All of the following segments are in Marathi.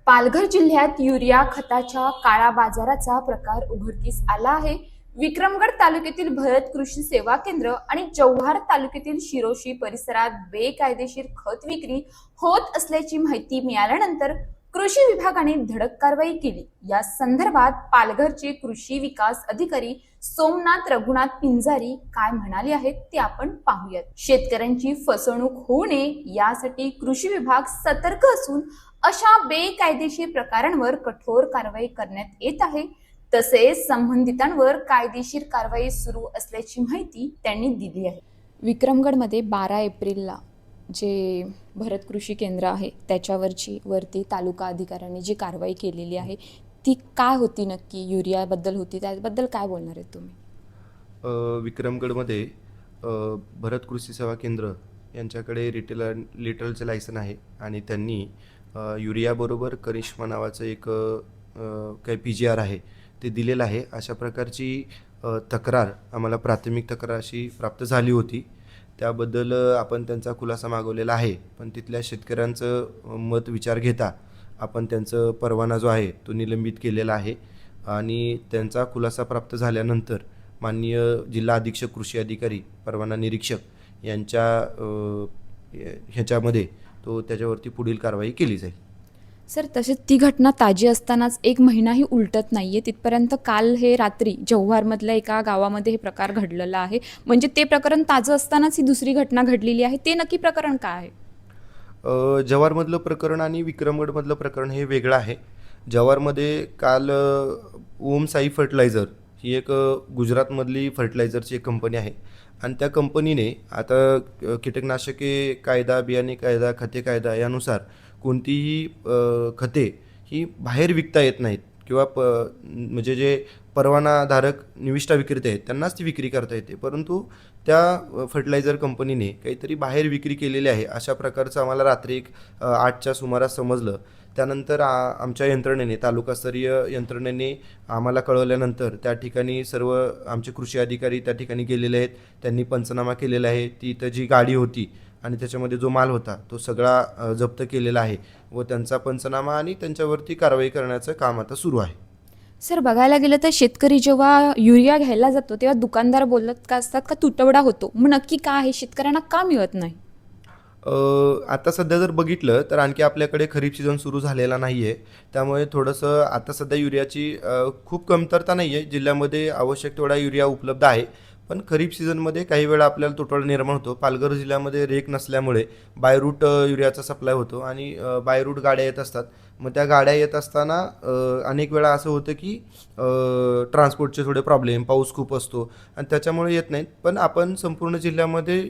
पालघर जिल्ह्यात युरिया खताच्या काळा बाजाराचा प्रकार उघडकीस आला आहे. विक्रमगड तालुक्यातील भरत कृषी सेवा केंद्र आणि जव्हार तालुक्यातील शिरोशी परिसरात बेकायदेशीर खत विक्री होत असल्याची माहिती मिळाल्यानंतर कृषी विभागाने धडक कारवाई केली. या संदर्भात पालघरचे कृषी विकास अधिकारी सोमनाथ रघुनाथ पिंजारी काय म्हणाले आहेत ते आपण पाहूयात. शेतकऱ्यांची फसवणूक होऊ नये यासाठी कृषी विभाग सतर्क असून अशा बेकायदेशीर प्रकारांवर कठोर कारवाई करण्यात येत आहे. तसेच संबंधितांवर कायदेशीर कारवाई सुरू असल्याची माहिती त्यांनी दिली आहे. विक्रमगडमध्ये 12 एप्रिलला जे भरत कृषी केंद्र आहे त्याच्यावरती तालुका अधिकाऱ्यांनी जी कारवाई केलेली आहे ती काय होती नक्की, युरियाबद्दल होती, त्याबद्दल काय बोलणार आहेत तुम्ही? विक्रमगडमध्ये भरत कृषी सेवा केंद्र यांच्याकडे लिटरलचे लायसन आहे आणि त्यांनी युरियाबरोबर करिश्मा नावाचं एक काही PGR आहे ते दिलेलं आहे. अशा प्रकारची तक्रार आम्हाला प्राथमिक तक्रार अशी प्राप्त झाली होती. त्याबद्दल आपण त्यांचा खुलासा मागवलेला आहे, पण तिथल्या शेतकऱ्यांचं मत विचार घेता आपण त्यांचं परवाना जो आहे तो निलंबित केलेला आहे आणि त्यांचा खुलासा प्राप्त झाल्यानंतर माननीय जिल्हा अधीक्षक कृषी अधिकारी परवाना निरीक्षक यांच्या ह्याच्यामध्ये त्याच्यावरती पुढील कारवाई केली जाईल. सर, तसेच ती घटना ताजी असतानाच 1 महिनाही उलटत नाहीये तिथपर्यंत काल हे रात्री जव्हारमधल्या एका गावामध्ये हे प्रकार घडलेला आहे. म्हणजे ते प्रकरण ताजं असतानाच ही दुसरी घटना घडलेली आहे. ते नक्की प्रकरण काय आहे? जव्हारमधलं प्रकरण आणि विक्रमगडमधलं प्रकरण हे वेगळं आहे. जव्हारमध्ये काल ओम साई फर्टिलायझर ही एक गुजरातमधली फर्टिलायझरची एक कंपनी आहे आणि त्या कंपनीने आता कीटकनाशके कायदा, बियाणे कायदा, खते कायदा यानुसार कोणतीही खते ही बाहेर विकता येत नाहीत किंवा म्हणजे जे परवानाधारक निविष्ठा विक्रेते आहेत त्यांनाच ती विक्री करता येते, परंतु त्या फर्टिलायझर कंपनीने काहीतरी बाहेर विक्री केलेली आहे अशा प्रकारचं आम्हाला रात्री 8च्या सुमारास समजलं. त्यानंतर आमच्या यंत्रणेने, तालुकास्तरीय यंत्रणेने आम्हाला कळवल्यानंतर त्या ठिकाणी सर्व आमचे कृषी अधिकारी त्या ठिकाणी गेलेले आहेत. त्यांनी पंचनामा केलेला आहे. तिथं जी गाडी होती आणि त्याच्यामध्ये जो माल होता तो सगळा जप्त केलेला आहे व त्यांचा पंचनामा आणि त्यांच्यावरती कारवाई करण्याचं काम आता सुरू आहे. सर, बघायला गेलं तर शेतकरी जेव्हा युरिया घ्यायला जातो तेव्हा दुकानदार बोलत का असतात का तुटवडा होतो, मग नक्की काय आहे, शेतकऱ्यांना का मिळत नाही? आता सध्या जर बघितलं तर आणखी आपल्याकडे खरीप सीझन सुरू झालेला नाही आहे, त्यामुळे थोडंसं आता सध्या युरियाची खूप कमतरता नाही आहे. जिल्ह्यामध्ये आवश्यक तेवढा युरिया उपलब्ध आहे, पण खरीप सीझनमध्ये काही वेळा आपल्याला तुटवडा निर्माण होतो. पालघर जिल्ह्यामध्ये रेक नसल्यामुळे बाय रूट युरियाचा सप्लाय होतो आणि बाय रूट गाड्या येत असतात. मग त्या गाड्या येत असताना अनेक वेळा असं होतं की ट्रान्सपोर्टचे थोडे प्रॉब्लेम, पाऊस खूप असतो आणि त्याच्यामुळे येत नाहीत. पण आपण संपूर्ण जिल्ह्यामध्ये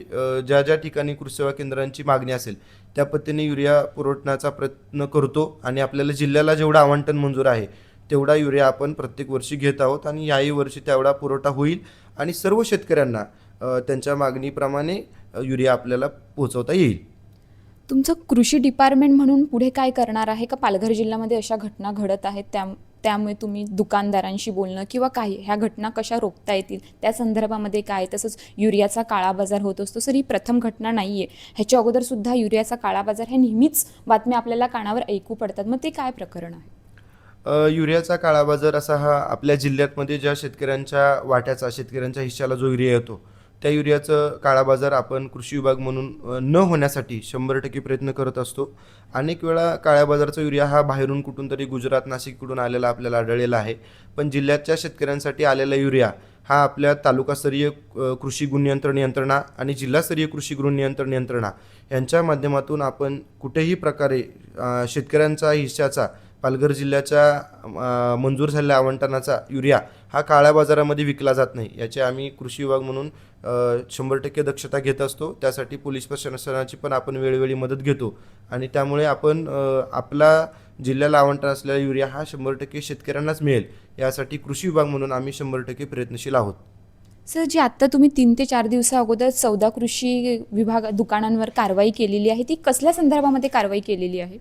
ज्या ज्या ठिकाणी कृषी सेवा केंद्रांची मागणी असेल त्या पद्धतीने युरिया पुरवठण्याचा प्रयत्न करतो आणि आपल्याला जिल्ह्याला जेवढा आवंटन मंजूर आहे तेवढा युरिया आपण प्रत्येक वर्षी घेत आहोत आणि याही वर्षी तेवढा पुरवठा होईल आणि सर्व शेतकऱ्यांना त्यांच्या मागणीप्रमाणे युरिया आपल्याला पोहोचवता येईल. तुमचं कृषी डिपार्टमेंट म्हणून पुढे काय करणार आहे का? पालघर जिल्ह्यामध्ये अशा घटना घडत आहेत त्यामुळे तुम्ही दुकानदारांशी बोलणं किंवा काही ह्या घटना कशा रोखता येतील त्या संदर्भामध्ये काय? तसंच युरियाचा काळा बाजार होत असतो. सर, ही प्रथम घटना नाही आहे. ह्याच्या अगोदर सुद्धा युरियाचा काळा बाजार हे नेहमीच बातम्या आपल्याला कानावर ऐकू पडतात. मग ते काय प्रकरण आहे? युरियाचा काळा बाजार असा हा आपल्या जिल्ह्यामध्ये ज्या शेतकऱ्यांच्या शेतकऱ्यांच्या हिश्श्याला जो युरिया येतो त्या युरियाचं काळा बाजार आपण कृषी विभाग म्हणून न होण्यासाठी 100% प्रयत्न करत असतो. अनेक वेळा काळ्या बाजारचा युरिया हा बाहेरून कुठून तरी गुजरात, नाशिककडून आलेला आपल्याला आढळलेला आहे, पण जिल्ह्याच्या शेतकऱ्यांसाठी आलेला युरिया हा आपल्या तालुकास्तरीय कृषी गुणनियंत्रण यंत्रणा आणि जिल्हास्तरीय कृषी गुणनियंत्रण यंत्रणा यांच्या माध्यमातून आपण कुठेही प्रकारे शेतकऱ्यांचा हिश्श्याचा पालघर जिल्ह्याच्या मंजूर झालेल्या आवंटनाचा युरिया हा काळ्या बाजारामध्ये विकला जात नाही याची आम्ही कृषी विभाग म्हणून 100% दक्षता घेत असतो. त्यासाठी पोलीस प्रशासनाची पण आपण वेळोवेळी मदत घेतो आणि त्यामुळे आपण आपला जिल्ह्याला आवंटन असलेला युरिया हा 100% शेतकऱ्यांनाच मिळेल यासाठी कृषी विभाग म्हणून आम्ही 100% प्रयत्नशील आहोत. सर, जी आत्ता तुम्ही 3 ते 4 दिवसा अगोदर 14 कृषी विभाग दुकानांवर कारवाई केलेली आहे ती कसल्या संदर्भामध्ये कारवाई केलेली आहे?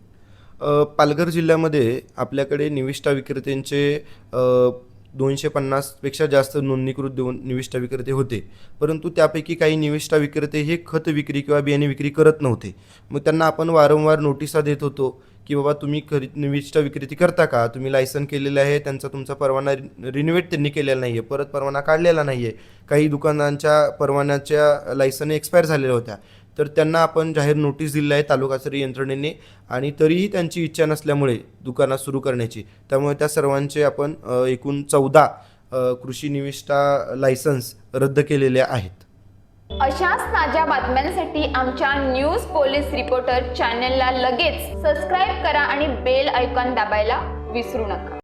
पालघर जिल्ह्यामध्ये आपल्याकडे निविष्ठा विक्रेत्यांचे 250पेक्षा जास्त नोंदणीकृत निविष्ठा विक्रेते होते, परंतु त्यापैकी काही निविष्ठा विक्रेते हे खत विक्री किंवा बियाणे विक्री करत नव्हते. मग त्यांना आपण वारंवार नोटिसा देत होतो की बाबा तुम्ही निविष्ठा विक्रेती करता का, तुम्ही लायसन केलेलं आहे, तुमचा परवाना रिन्युएट त्यांनी केलेला नाही आहे, परत परवाना काढलेला नाही आहे, काही दुकानांच्या परवान्याच्या लायसन एक्सपायर झालेल्या होत्या. तर त्यांना आपण जाहीर नोटीस दिलेली आहे तालुकास्तरीय यंत्रणेने, आणि तरीही त्यांची इच्छा नसल्यामुळे दुकानात सुरू करण्याची, त्यामुळे त्या सर्वांचे आपण एकूण 14 कृषी निविष्ठा लायसन्स रद्द केलेले आहेत. अशाच ताज्या बातम्यांसाठी आमच्या न्यूज पोलीस रिपोर्टर चॅनलला लगेच सबस्क्राईब करा आणि बेल आयकॉन दाबायला विसरू नका.